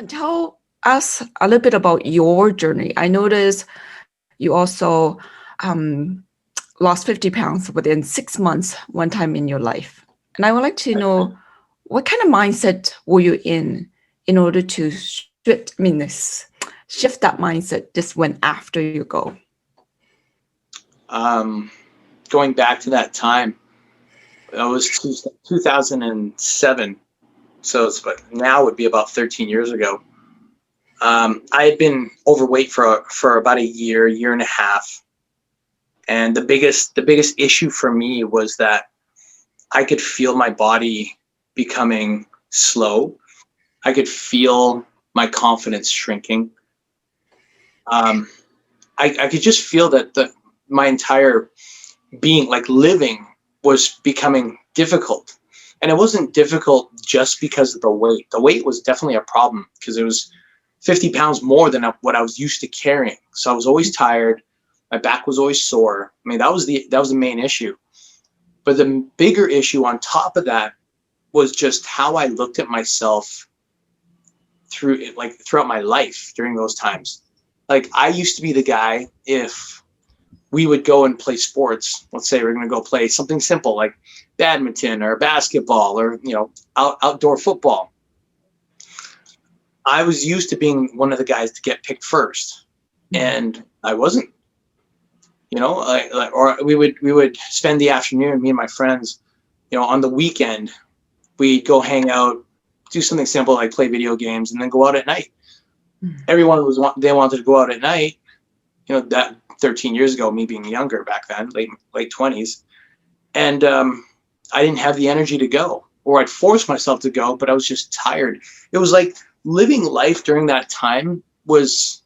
Tell us a little bit about your journey. I noticed you also um, lost 50 pounds within 6 months, one time in your life. And I would like to know what kind of mindset were you in order to shift that mindset just when after you go? Um, Going back to that time, it was 2007. So it's now would be about 13 years ago. I had been overweight for about a year and a half, and the biggest issue for me was that I could feel my body becoming slow. I could feel my confidence shrinking. Um, I could just feel that my entire being, like living, was becoming difficult. And it wasn't difficult just because of the weight. The weight was definitely a problem because it was 50 pounds more than what I was used to carrying. So I was always tired. My back was always sore. I mean, that was the main issue. But the bigger issue on top of that was just how I looked at myself throughout my life during those times. Like, I used to be the guy, if we would go and play sports. Let's say we're going to go play something simple like badminton or basketball or, outdoor football. I was used to being one of the guys to get picked first, and I wasn't. Or we would spend the afternoon, me and my friends, on the weekend. We'd go hang out, do something simple like play video games, and then go out at night. Everyone they wanted to go out at night. That 13 years ago, me being younger back then, late 20s, and I didn't have the energy to go, or I'd force myself to go, but I was just tired. It was like living life during that time was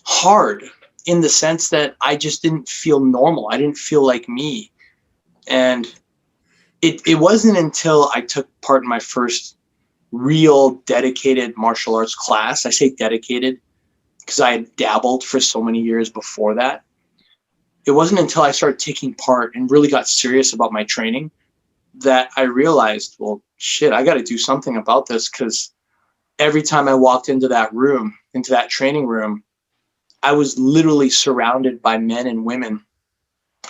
hard in the sense that I just didn't feel normal. I didn't feel like me. And it wasn't until I took part in my first real dedicated martial arts class. I say dedicated because I had dabbled for so many years before that. It wasn't until I started taking part and really got serious about my training that I realized, well, shit, I got to do something about this, because every time I walked into that training room, I was literally surrounded by men and women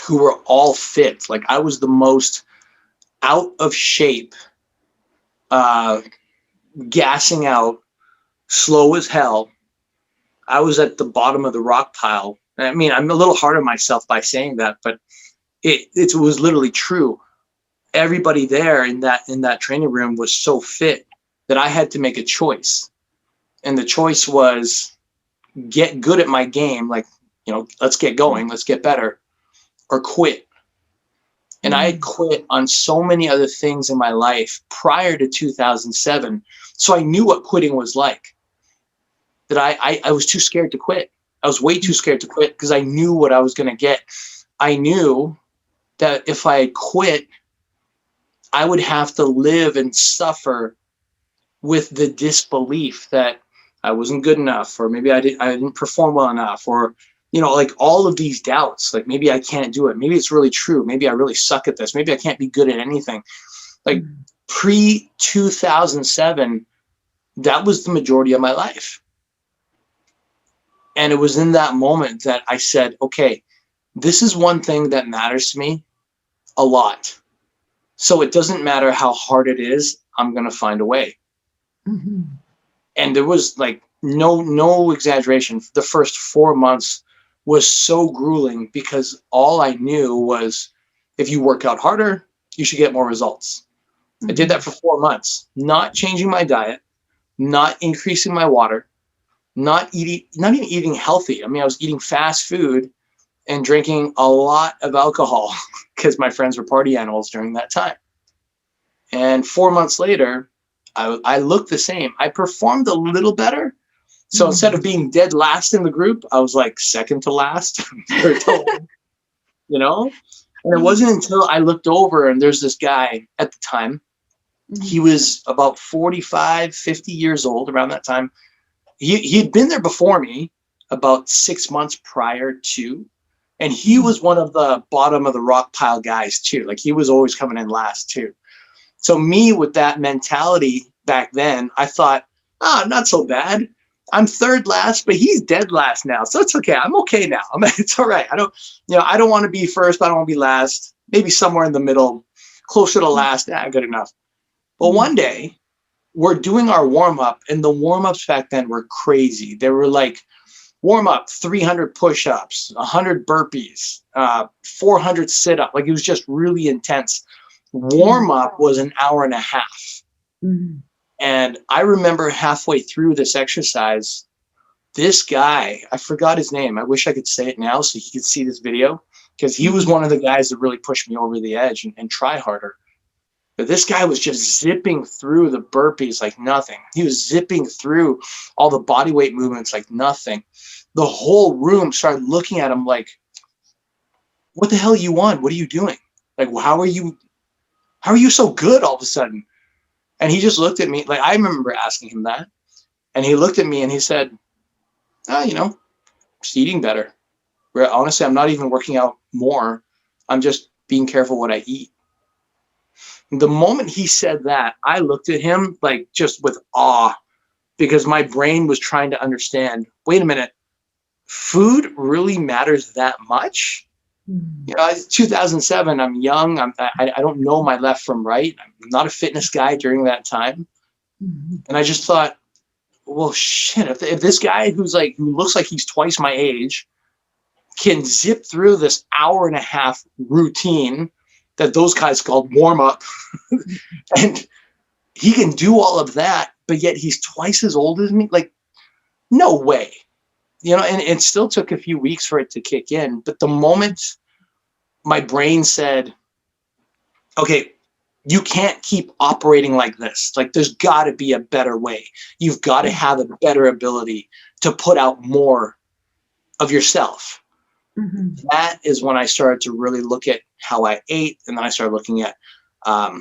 who were all fit. Like, I was the most out of shape, uh, gassing out, slow as hell. I was at the bottom of the rock pile. I mean, I'm a little hard on myself by saying that, but it was literally true. Everybody there in that training room was so fit that I had to make a choice. And the choice was get good at my game, like, let's get going, let's get better, or quit. And I had quit on so many other things in my life prior to 2007. So I knew what quitting was like, that I was too scared to quit. I was way too scared to quit because I knew what I was going to get. I knew that if I had quit, I would have to live and suffer with the disbelief that I wasn't good enough, or maybe I didn't perform well enough, or, like all of these doubts, like maybe I can't do it. Maybe it's really true. Maybe I really suck at this. Maybe I can't be good at anything. Like, pre 2007, that was the majority of my life. And it was in that moment that I said, okay, this is one thing that matters to me a lot. So it doesn't matter how hard it is, I'm going to find a way. Mm-hmm. And there was like no exaggeration. The first 4 months was so grueling because all I knew was, if you work out harder, you should get more results. Mm-hmm. I did that for 4 months, not changing my diet, not increasing my water, not even eating healthy. I mean, I was eating fast food and drinking a lot of alcohol because my friends were party animals during that time. And 4 months later, I looked the same. I performed a little better. So instead of being dead last in the group, I was like second to last, third to last, And it wasn't until I looked over and there's this guy at the time. He was about 45, 50 years old around that time. He'd been there before me about 6 months prior to, and he was one of the bottom of the rock pile guys too. Like, he was always coming in last too. So me, with that mentality back then, I thought, not so bad. I'm third last, but he's dead last now. So it's okay. I'm okay now. It's all right. I don't want to be first. I don't want to be last. Maybe somewhere in the middle, closer to last. Good enough. But one day we're doing our warm up, and the warm ups back then were crazy. They were like warm up, 300 push ups, 100 burpees, 400 sit up. Like, it was just really intense. Warm up was an hour and a half. Mm-hmm. And I remember halfway through this exercise, this guy, I forgot his name. I wish I could say it now so he could see this video, because he was one of the guys that really pushed me over the edge and try harder. But this guy was just zipping through the burpees like nothing. He was zipping through all the body weight movements like nothing. The whole room started looking at him like, what the hell you want? What are you doing? Like, how are you so good all of a sudden? And he just looked at me. Like, I remember asking him that. And he looked at me and he said, just eating better. Honestly, I'm not even working out more. I'm just being careful what I eat. The moment he said that, I looked at him like just with awe, because my brain was trying to understand, wait a minute, food really matters that much? It's 2007. I'm young. I don't know my left from right. I'm not a fitness guy during that time. And I just thought, well, shit, if this guy who looks like he's twice my age can zip through this hour and a half routine that those guys called warm up, and he can do all of that, but yet he's twice as old as me, like, no way. And it still took a few weeks for it to kick in. But the moment my brain said, okay, you can't keep operating like this. Like, there's got to be a better way. You've got to have a better ability to put out more of yourself. Mm-hmm. That is when I started to really look at how I ate. And then I started looking at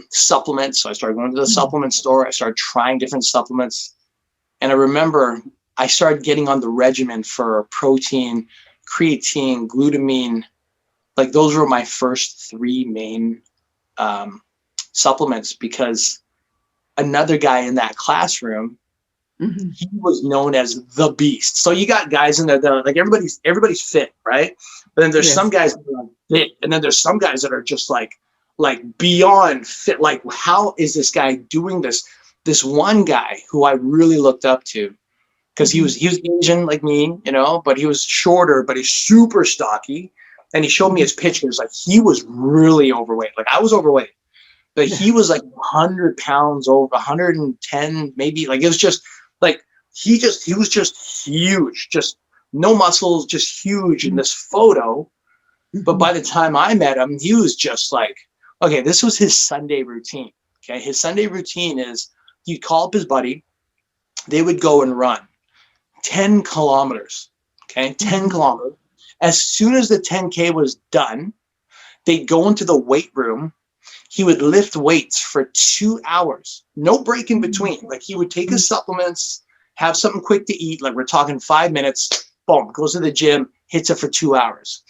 supplements. So I started going to the supplement store. I started trying different supplements. And I remember I started getting on the regimen for protein, creatine, glutamine. Like, those were my first three main supplements, because another guy in that classroom, he was known as the beast. So you got guys in there that are like, everybody's fit, right? But then there's some guys that are fit, and then there's some guys that are just like beyond fit. Like, how is this guy doing this? This one guy who I really looked up to, because he was Asian like me, but he was shorter, but he's super stocky. And he showed me his pictures. Like, he was really overweight. Like, I was overweight, but he was like 100 pounds over, 110 maybe. Like, it was just like, he was just huge, just no muscles, just huge in this photo. But by the time I met him, he was just like, okay, this was his Sunday routine. Okay. His Sunday routine is he'd call up his buddy. They would go and run 10 kilometers. Okay. 10 kilometers. As soon as the 10K was done, they'd go into the weight room. He would lift weights for 2 hours, no break in between. Like, he would take his supplements, have something quick to eat. Like, we're talking 5 minutes, boom, goes to the gym, hits it for 2 hours.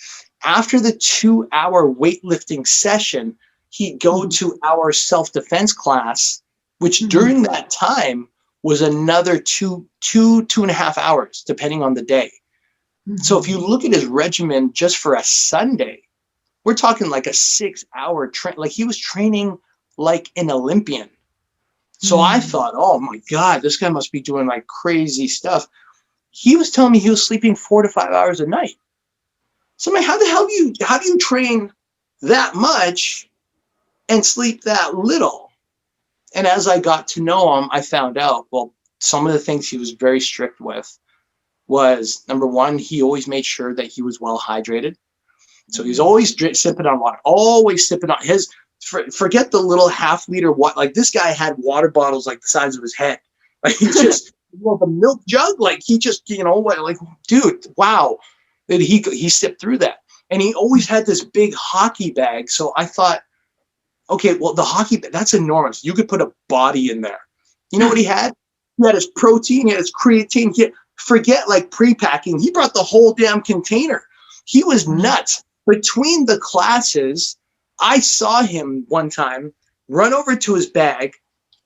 After the 2-hour weightlifting session, he'd go to our self-defense class, which during that time was another two and a half hours, depending on the day. So if you look at his regimen just for a Sunday, we're talking like a 6-hour train. Like, he was training like an Olympian. So I thought, oh my God, this guy must be doing like crazy stuff. He was telling me he was sleeping 4 to 5 hours a night. So I'm like, how do you train that much and sleep that little? And as I got to know him, I found out, well, some of the things he was very strict with was, number one, he always made sure that he was well hydrated. So he was always sipping on water, always sipping on his, forget the little half-liter water. Like, this guy had water bottles like the size of his head. Like, he just, the milk jug, like, he just, like, dude, wow. That he sipped through that. And he always had this big hockey bag. So I thought, okay, well, the hockey bag, that's enormous. You could put a body in there. You know what he had? He had his protein, he had his creatine, forget like pre-packing. He brought the whole damn container. He was nuts. Between the classes, I saw him one time run over to his bag,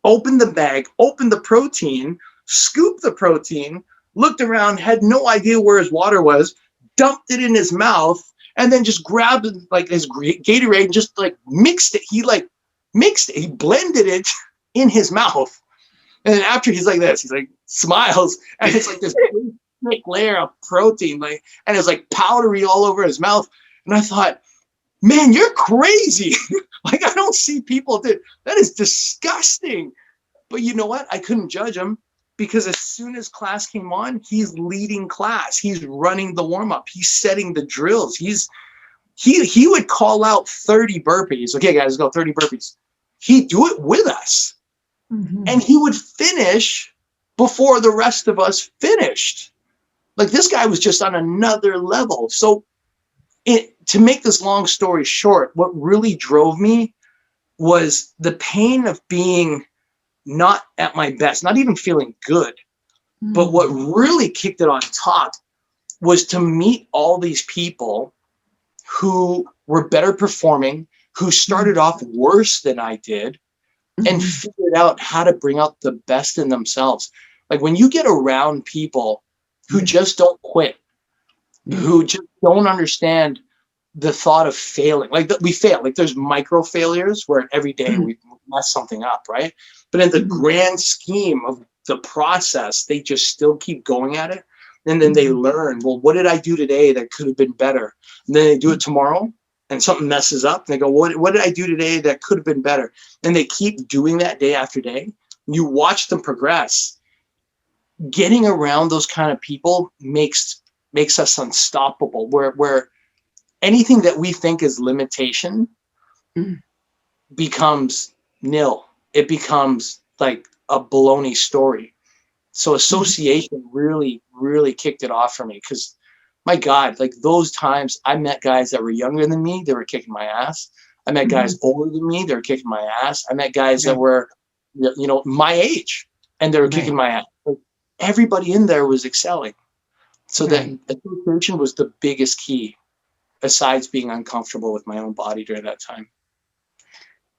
open the protein, scooped the protein, looked around, had no idea where his water was, dumped it in his mouth, and then just grabbed like his Gatorade and just like mixed it. He like mixed it. He blended it in his mouth. And then after he's like this, he's like smiles, and it's like this thick layer of protein, like, and it's like powdery all over his mouth. And I thought, man, you're crazy. Like, I don't see people that is disgusting. But you know what? I couldn't judge him because as soon as class came on, he's leading class. He's running the warm up. He's setting the drills. He would call out 30 burpees. Okay, guys, go 30 burpees. He'd do it with us. Mm-hmm. And he would finish before the rest of us finished. Like, this guy was just on another level. So to make this long story short, what really drove me was the pain of being not at my best, not even feeling good. Mm-hmm. But what really kicked it on top was to meet all these people who were better performing, who started off worse than I did, and figured out how to bring out the best in themselves. Like, when you get around people who just don't quit, who just don't understand the thought of failing, like we fail, like there's micro failures where every day we mess something up, right? But in the grand scheme of the process, they just still keep going at it. And then they learn, well, what did I do today that could have been better? And then they do it tomorrow and something messes up. And they go, what did I do today that could have been better? And they keep doing that day after day. You watch them progress. Getting around those kind of people makes us unstoppable, where anything that we think is limitation becomes nil. It becomes like a baloney story. So association really, really kicked it off for me, because my God, like those times I met guys that were younger than me, they were kicking my ass. I met guys older than me, they were kicking my ass. I met guys that were, my age, and they were kicking my ass. Like, everybody in there was excelling. So that association was the biggest key, besides being uncomfortable with my own body during that time.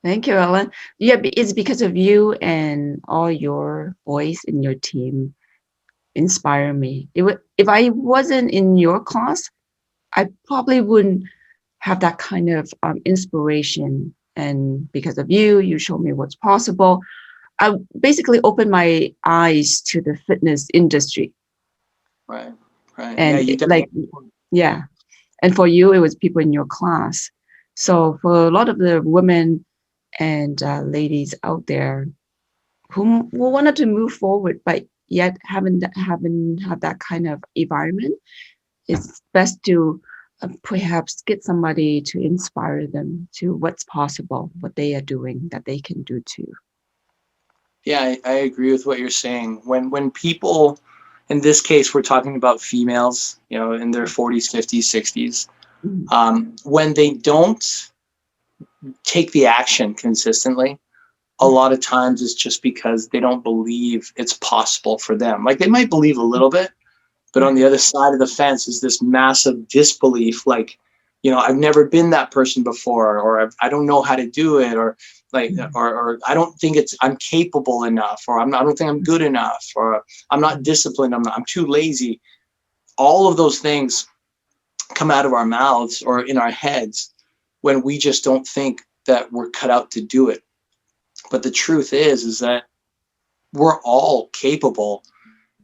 Thank you, Allan. Yeah, it's because of you and all your boys in your team inspire me. If I wasn't in your class, I probably wouldn't have that kind of inspiration. And because of you, you showed me what's possible. I basically opened my eyes to the fitness industry. Right. And and for you, it was people in your class. So for a lot of the women and ladies out there who wanted to move forward, but yet haven't had that kind of environment, it's best to perhaps get somebody to inspire them to what's possible, what they are doing, that they can do too. Yeah, I agree with what you're saying. When people, in this case, we're talking about females, in their 40s, 50s, 60s, when they don't take the action consistently, a lot of times it's just because they don't believe it's possible for them. Like, they might believe a little bit, but on the other side of the fence is this massive disbelief. Like, I've never been that person before, or I don't know how to do it, or like, or I don't think I'm capable enough, or I don't think I'm good enough, or I'm not disciplined. I'm too lazy. All of those things come out of our mouths or in our heads when we just don't think that we're cut out to do it. But the truth is that we're all capable.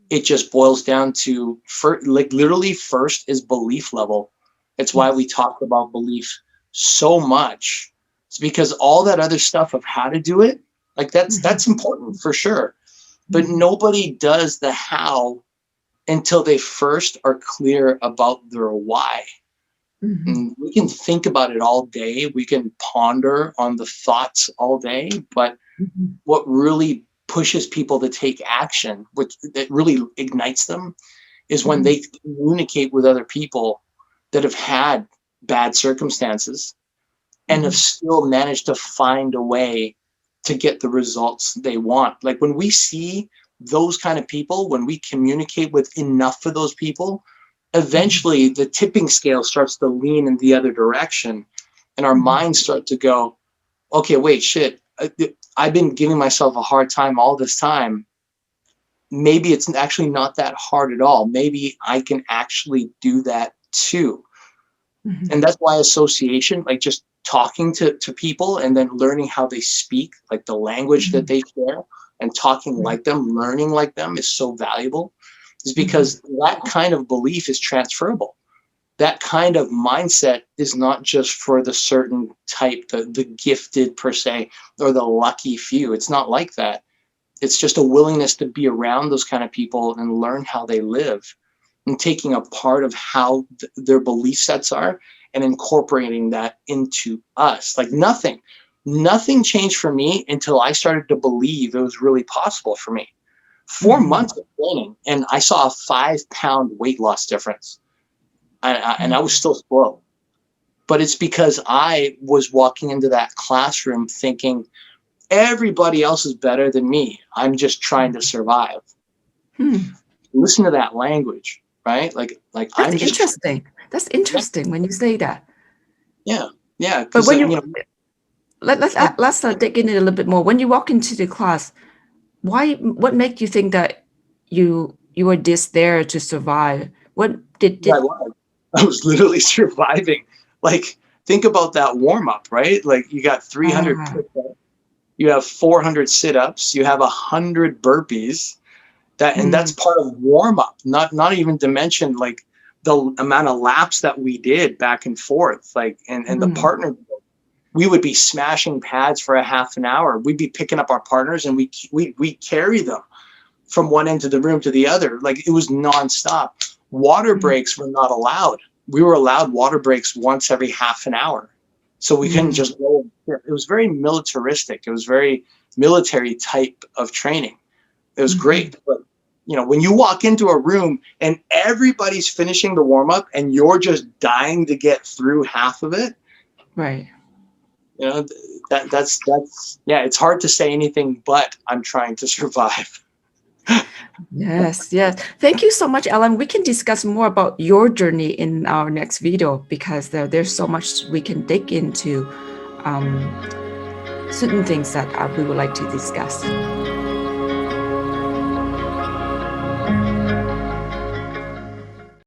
It just boils down to, literally first is belief level. It's why we talk about belief so much. It's because all that other stuff of how to do it, like that's important for sure. But nobody does the how until they first are clear about their why. And we can think about it all day. We can ponder on the thoughts all day. But what really pushes people to take action, that really ignites them, is when they communicate with other people that have had bad circumstances and have still managed to find a way to get the results they want. Like, when we see those kind of people, when we communicate with enough of those people, eventually the tipping scale starts to lean in the other direction, and our minds start to go, okay, wait, shit, I've been giving myself a hard time all this time. maybe it's actually not that hard at all. Maybe I can actually do that too. Mhm. And that's why association, like just talking to people and then learning how they speak, like the language that Mhm. they share, and talking Mhm. like them, learning like them is so valuable, is Mhm. because that kind of belief is transferable. That kind of mindset is not just for the certain type, the gifted per se, or the lucky few. It's not like that. It's just a willingness to be around those kind of people and learn how they live, and taking a part of how their belief sets are and incorporating that into us. Like nothing changed for me until I started to believe it was really possible for me. 4 months of training, and I saw a 5-pound weight loss difference. And I was still slow. But it's because I was walking into that classroom thinking everybody else is better than me. I'm just trying to survive. Hmm. Listen to that language, right? Like That's I'm just interesting. That's yeah, interesting when you say that. yeah, yeah. But Because when you yeah, let's dig in it a little bit more. When you walk into the class, what made you think that you were just there to survive? What I did was. I was literally surviving. Like think about that warm up, right? Like you got 300 ah push-ups, you have 400 sit-ups, you have 100 burpees. And that's mm, part of warm up. Not even to mention like the amount of laps that we did back and forth. Like and the mm, partner, we would be smashing pads for a half an hour. We'd be picking up our partners and we carry them from one end of the room to the other. Like it was nonstop. Water mm, breaks were not allowed. We were allowed water breaks once every half an hour. So we couldn't mm, just go. It was very militaristic. It was very military type of training. It was mhm. great. But when you walk into a room and everybody's finishing the warm up and you're just dying to get through half of it, Right. you know, that's yeah, it's hard to say anything but I'm trying to survive. Yes, yes. Thank you so much, Alan. We can discuss more about your journey in our next video because there's so much we can dig into um, certain things that we would like to discuss.